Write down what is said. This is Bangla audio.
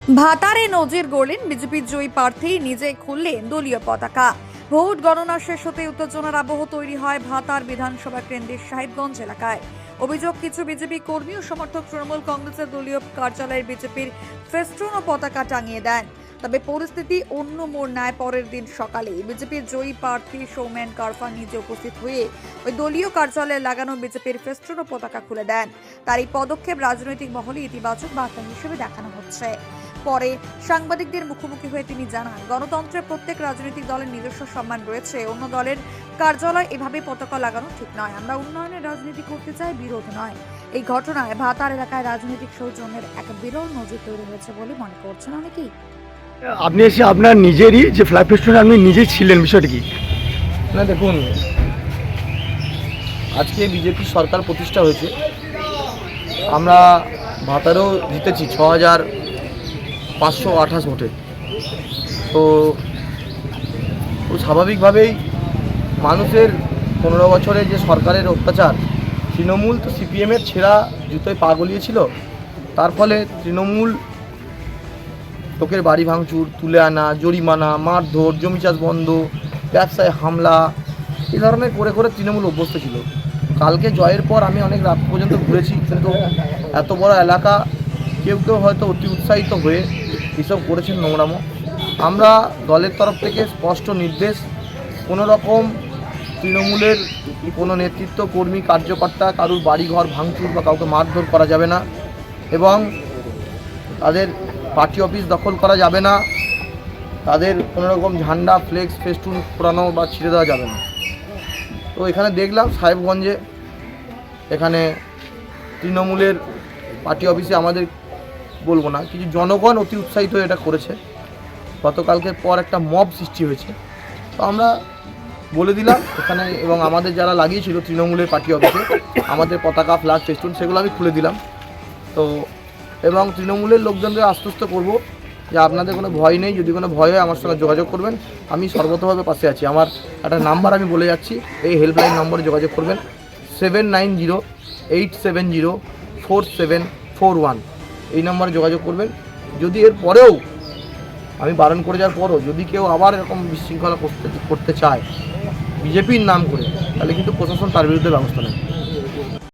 ভাতারে নজির গড়লেন বিজেপির জয়ী প্রার্থী, নিজে খুললেন দলীয় পতাকা। ভোট গণনা শেষ হতে উত্তেজনার আবহ তৈরি হয় ভাতার বিধানসভা কেন্দ্রের সাহেবগঞ্জ এলাকায়। অভিযোগ, কিছু বিজেপি কর্মী ও সমর্থক তৃণমূল কংগ্রেসের দলীয় কার্যালয়ে বিজেপির ফেস্টুন ও পতাকা টাঙিয়ে দেন। তবে পরিস্থিতি অন্য মোড় নেয় পরের দিন সকালে। বিজেপির জয়ী প্রার্থী সৌমেন কারফা নিজে উপস্থিত হয়ে ওই দলীয় কার্যালয়ে লাগানো বিজেপির ফেস্টুন ও পতাকা খুলে দেন। তার এই পদক্ষেপ রাজনৈতিক মহলে ইতিবাচক বার্তা হিসেবে দেখানো হচ্ছে। পরে সাংবাদিকদের মুখোমুখি হয়ে তিনি জানান, গণতন্ত্রে প্রত্যেক রাজনৈতিক দলের নিজস্ব সম্মান রয়েছে। অন্য দলের কার্যালয় এভাবে পতাকা লাগানো ঠিক নয়। আমরা উন্নয়নের রাজনীতি করতে চাই, বিরোধ নয়। এই ঘটনায় ভাতার এলাকায় রাজনৈতিক সৌজন্যের এক বিরল নজির তৈরি হয়েছে বলে মনে করছেন অনেকেই। আপনি এসে আপনার নিজেরই যে ফ্ল্যাগ ফেস্টুনে আপনি নিজেই ছিলেন, বিষয়টা কি? না দেখুন, আজকে বিজেপি সরকার প্রতিষ্ঠা হয়েছে, আমরা ভাতারেও জিতেছি 6528 ভোটে। তো স্বাভাবিকভাবেই মানুষের 15 বছরে যে সরকারের অত্যাচার, তৃণমূল তো সিপিএমের ছেঁড়া জুতোয় পা গলিয়েছিল। তার ফলে তৃণমূল লোকের বাড়ি ভাঙচুর, তুলে আনা, জরিমানা, মারধর, জমি চাষ বন্ধ, ব্যবসায় হামলা, এই ধরনের করে করে তৃণমূল অভ্যস্ত ছিল। কালকে জয়ের পর আমি অনেক রাত পর্যন্ত ঘুরেছি, কিন্তু এত বড় এলাকা কেউ কেউ হয়তো অতি উৎসাহিত হয়ে এসব করেছেন নোংরামো। আমরা দলের তরফ থেকে স্পষ্ট নির্দেশ, কোনো রকম তৃণমূলের কোনো নেতৃত্ব, কর্মী, কার্যকর্তা কারুর বাড়িঘর ভাঙচুর বা কাউকে মারধর করা যাবে না, এবং তাদের পার্টি অফিস দখল করা যাবে না, তাদের কোনো রকম ঝান্ডা, ফ্লেক্স, ফেস্টুন পোড়ানো বা ছিঁড়ে দেওয়া যাবে না। তো এখানে দেখলাম সাহেবগঞ্জে এখানে তৃণমূলের পার্টি অফিসে আমাদের বলবো না, কিছু জনগণ অতি উৎসাহিত হয়ে এটা করেছে। গতকালকের পর একটা মব সৃষ্টি হয়েছে। তো আমরা বলে দিলাম এখানে, এবং আমাদের যারা লাগিয়েছিল তৃণমূলের পার্টি অফিসে আমাদের পতাকা, ফ্ল্যাগ, ফেস্টুন, সেগুলো আমি খুলে দিলাম। তো এবং তৃণমূলের লোকজনকে আশ্বস্ত করব যে আপনাদের কোনো ভয় নেই, যদি কোনো ভয় হয় আমার সঙ্গে যোগাযোগ করবেন, আমি সর্বতভাবে পাশে আছি। আমার একটা নাম্বার আমি বলে যাচ্ছি, এই হেল্পলাইন নম্বরে যোগাযোগ করবেন, 7908704741। এই নম্বরে যোগাযোগ করবেন। যদি এর পরেও আমি বারণ করে যাওয়ার পরও যদি কেউ আবার এরকম বিশৃঙ্খলা করতে চায় বিজেপির নাম করে, তাহলে কিন্তু প্রশাসন তার বিরুদ্ধে ব্যবস্থা নেয়।